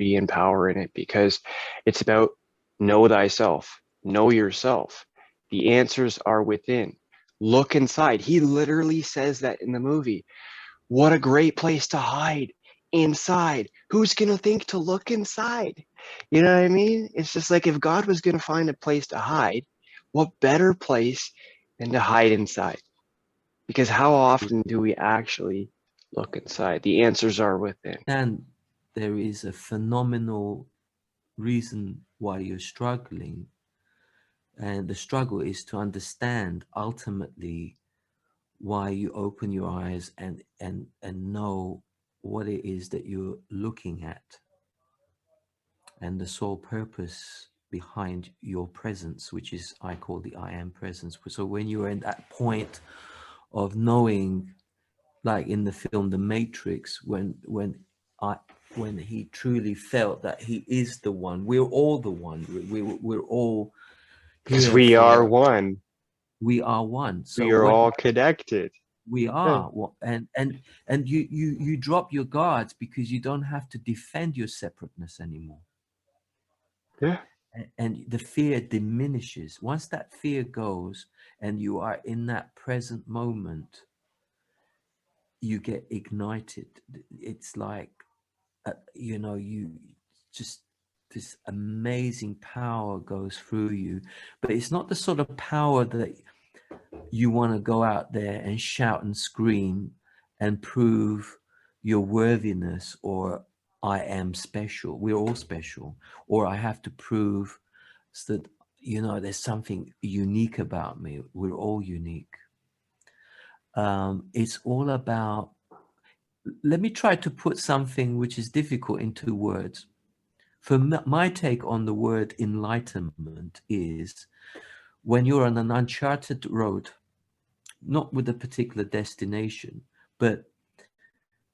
be and power in it, because it's about know thyself, know yourself. The answers are within. Look inside. He literally says that in the movie. What a great place to hide, inside. Who's going to think to look inside? You know what I mean? It's just like, if God was going to find a place to hide, what better place than to hide inside? Because how often do we actually look inside? The answers are within. And there is a phenomenal reason why you're struggling. And the struggle is to understand ultimately why you open your eyes and know what it is that you're looking at, and the sole purpose behind your presence, which is, I call the I am presence. So when you're in that point of knowing, like in the film The Matrix, when he truly felt that he is the one, we're all the one, we're all Because here we are for, one. we are one. So We are what all connected. we Yeah. are, and you drop your guards because you don't have to defend your separateness anymore. Yeah. And the fear diminishes. Once that fear goes and you are in that present moment, you get ignited. It's like, you just, this amazing power goes through you. But it's not the sort of power that you want to go out there and shout and scream and prove your worthiness, or I am special. We're all special. Or I have to prove that, there's something unique about me. We're all unique. It's all about, let me try to put something which is difficult into words. For my take on the word enlightenment is when you're on an uncharted road, not with a particular destination,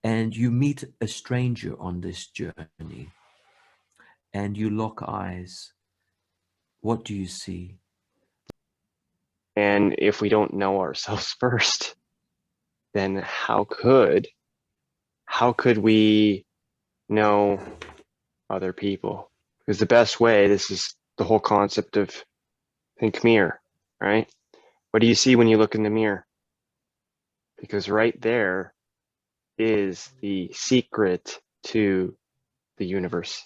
and you meet a stranger on this journey and you lock eyes, what do you see? And if we don't know ourselves first, then how could we know other people? Because the best way, this is the whole concept of think mirror, right? What do you see when you look in the mirror? Because right there is the secret to the universe.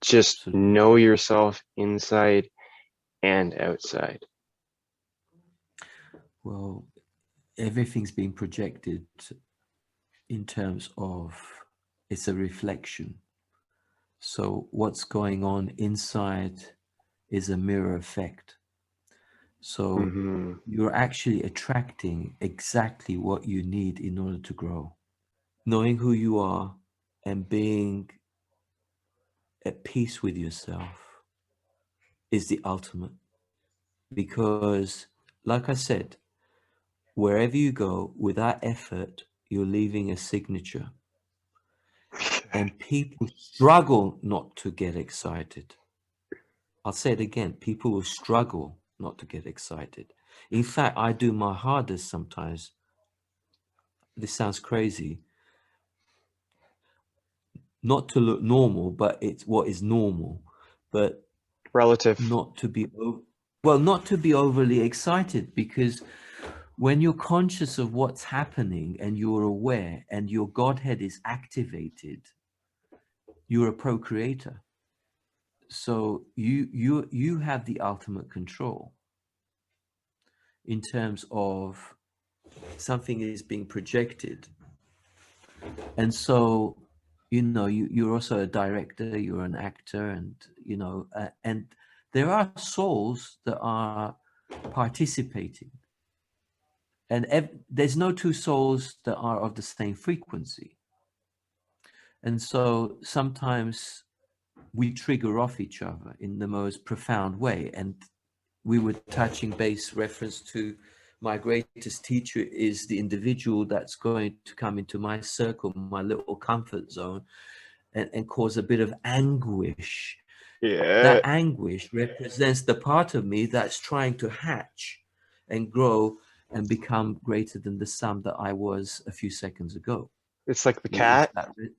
Just Absolutely. know yourself inside and outside. Well, everything's being projected in terms of, it's a reflection. So what's going on inside is a mirror effect. So Mm-hmm. you're actually attracting exactly what you need in order to grow. Knowing who you are and being at peace with yourself is the ultimate. Because, like I said, wherever you go, without effort, you're leaving a signature. And people struggle not to get excited. I'll say it again, people will struggle not to get excited. In fact, I do my hardest sometimes. This sounds crazy, not to look normal, but it's what is normal, but Relative. not to be well, not to be overly excited, because when you're conscious of what's happening and you're aware and your Godhead is activated, you're a procreator. So you have the ultimate control in terms of something is being projected. And so, you're also a director, you're an actor, and and there are souls that are participating, and there's no two souls that are of the same frequency. And so sometimes we trigger off each other in the most profound way. And we were touching base reference to my greatest teacher is the individual that's going to come into my circle, my little comfort zone, and cause a bit of anguish. Yeah. That anguish represents the part of me that's trying to hatch and grow and become greater than the sum that I was a few seconds ago. It's like the Is cat. that it?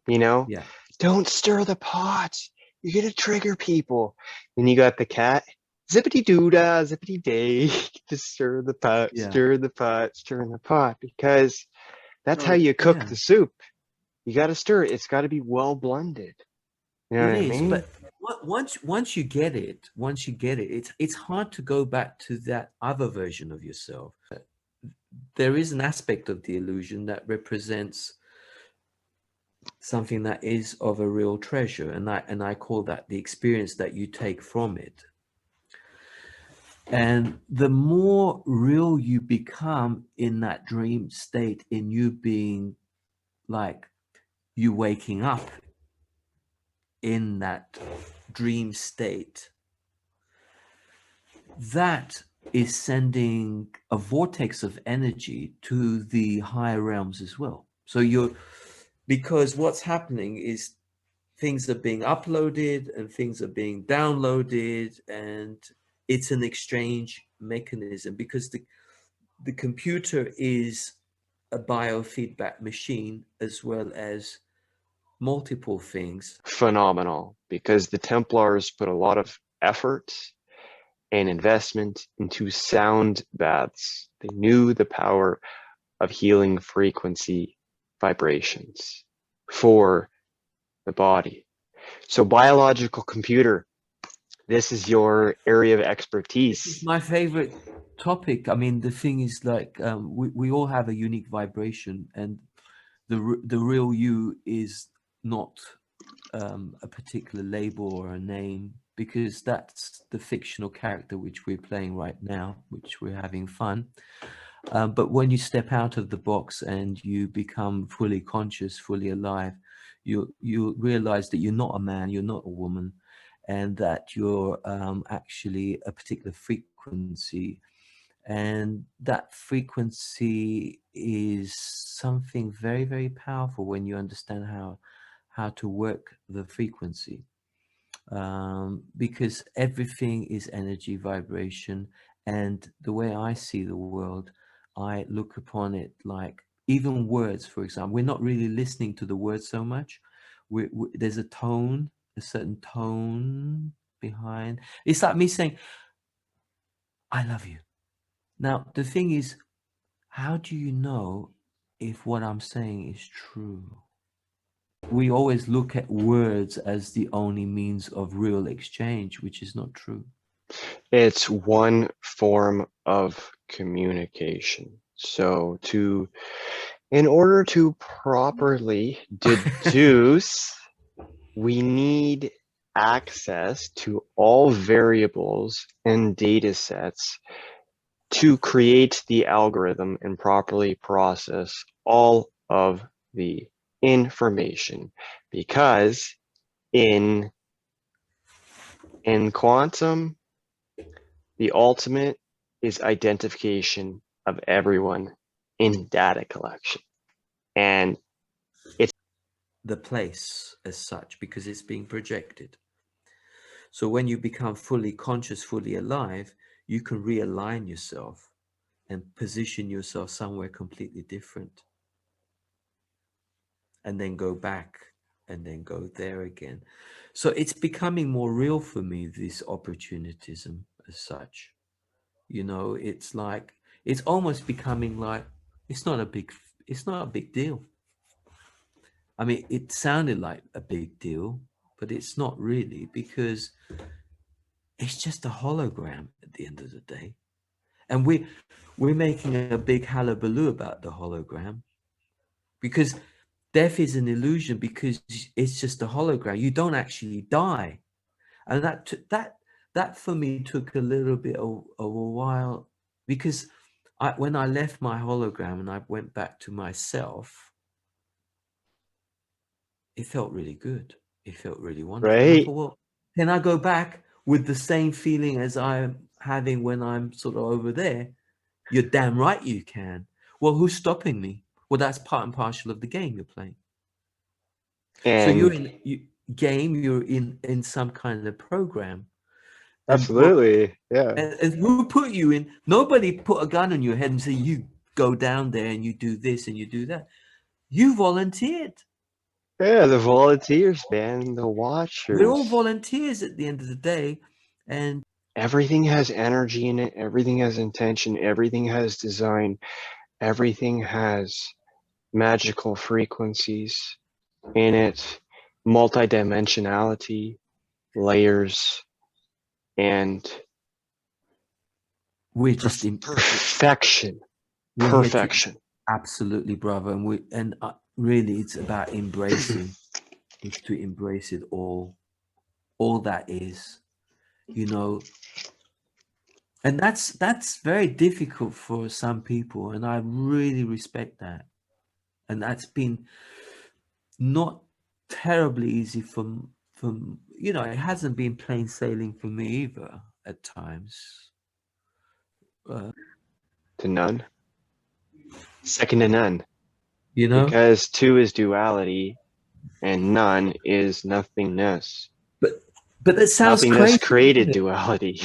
you know? Yeah. Don't stir the pot. You're gonna trigger people. Then you got the cat. Zippity doo dah, zippity day. Just stir the pot, Yeah. stir the pot, stir the pot, because that's how So, you cook yeah, the soup. You got to stir it. It's got to be well blended. You know it what I is. mean? But once you get it, it's hard to go back to that other version of yourself. There is an aspect of the illusion that represents something that is of a real treasure, and I call that the experience that you take from it. And the more real you become in that dream state, in you being like you waking up in that dream state, that is sending a vortex of energy to the higher realms as well. So because what's happening is things are being uploaded and things are being downloaded, and it's an exchange mechanism, because the computer is a biofeedback machine as well as multiple things. Phenomenal, because the Templars put a lot of effort and investment into sound baths. They knew the power of healing frequency vibrations for the body. So biological computer, this is your area of It's expertise. my favorite topic. I mean, the thing is, like, we all have a unique vibration, and the real you is not a particular label or a name, because that's the fictional character which we're playing right now, which we're having fun. But when you step out of the box and you become fully conscious, fully alive, you realize that you're not a man, you're not a woman, and that you're actually a particular frequency. And that frequency is something very, very powerful when you understand how to work the frequency. Because everything is energy, vibration, and the way I see the world, I look upon it like, even words, for example, we're not really listening to the words so much. There's a tone, a certain tone behind. It's like me saying, I love you. Now, the thing is, how do you know if what I'm saying is true? We always look at words as the only means of real exchange, which is not true. It's one form of communication. So in order to properly deduce, we need access to all variables and data sets to create the algorithm and properly process all of the information, because in quantum, the ultimate is identification of everyone in data collection, and it's the place as such, because it's being projected. So when you become fully conscious, fully alive, you can realign yourself and position yourself somewhere completely different, and then go back and then go there again. So it's becoming more real for me, this opportunism as such. You know, it's like, it's almost becoming like, it's not a big deal. I mean, it sounded like a big deal, but it's not really, because it's just a hologram at the end of the day. And we're making a big hullabaloo about the hologram, because death is an illusion, because it's just a hologram. You don't actually die. And that for me took a little bit of a while, because when I left my hologram and I went back to myself, it felt really good. It felt really wonderful. And I right. thought, well, can I go back with the same feeling as I'm having when I'm sort of over there? You're damn right you can. Well, who's stopping me? Well, that's part and parcel of the game you're playing. So you're And in you're in some kind of program. And absolutely, yeah. and who put you in? Nobody put a gun on your head and say, you go down there and you do this and you do that. You volunteered. Yeah, the volunteers, man, the We're all watchers. volunteers at the end of the day, and Everything has energy in it. Everything has intention. Everything has design. Everything has magical frequencies in it, multidimensionality, layers, and we're just in, perfection. we're here to Perfection. absolutely, brother, and really, it's about embracing. Is to embrace it all that is, you know, and that's very difficult for some people, and I really respect that, and that's been not terribly easy from you know, it hasn't been plain sailing for me either at times. To none. Second to none. You know, Because two is duality and none is nothingness. but but it sounds Nothingness crazy, doesn't created it? duality.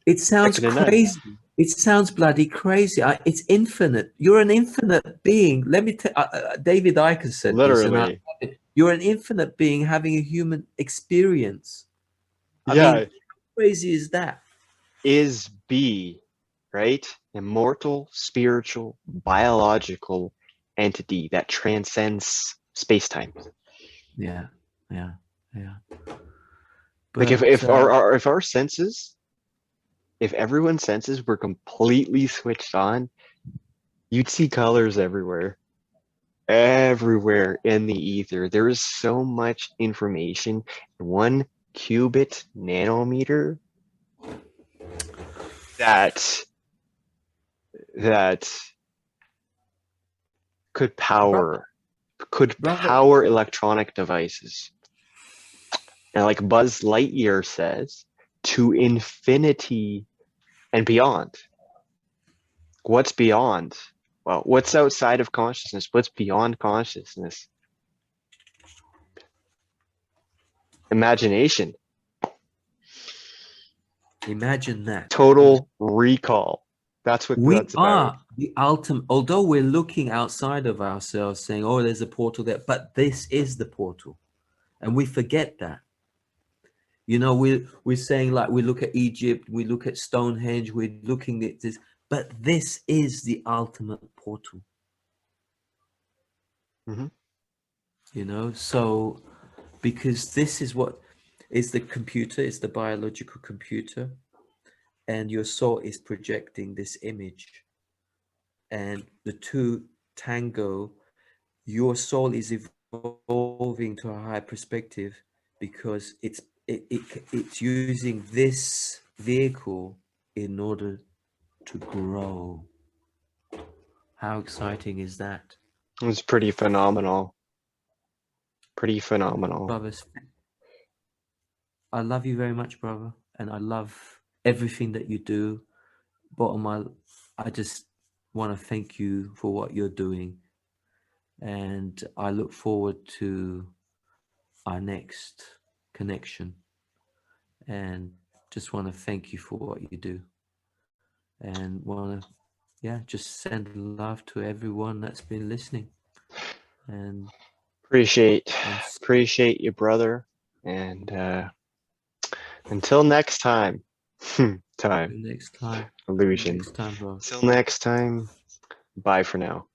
It sounds Second to none. crazy. It sounds bloody crazy. It's infinite. You're an infinite being. Let me tell. David Icke said this, and Literally. you're an infinite being having a human experience. I mean, Yeah. how crazy is that? Is be, right? Immortal, spiritual, biological entity that transcends space-time. Yeah, yeah, yeah. Like But if our senses, if everyone's senses were completely switched on, you'd see colors everywhere. Everywhere in the ether. There is so much information in 1 qubit nanometer that that could brother, brother, power electronic devices. And like Buzz Lightyear says, to infinity and beyond. What's beyond? Well, what's outside of consciousness? What's beyond consciousness? Imagination. imagine that. Total recall. That's what We that's about. are the ultimate, although we're looking outside of ourselves saying, oh, there's a portal there, but this is the portal. And we forget that. You know, we're saying, like, we look at Egypt, we look at Stonehenge, we're looking at this, but this is the ultimate portal. Mhm. You know, so because this is what is the computer, is the biological computer, and your soul is projecting this image, and the two tango. Your soul is evolving to a higher perspective because it's using this vehicle in order to grow. How exciting is that? It's pretty phenomenal. Pretty phenomenal. Brothers, I love you very much, brother, and I love everything that you do. I just want to thank you for what you're doing, and I look forward to our next connection, and just want to thank you for what you do, and want to, yeah, just send love to everyone that's been listening, and Appreciate see appreciate you, brother. And until next time. Time. you next time. Illusion. Next time, bro. Till next time. Bye for now.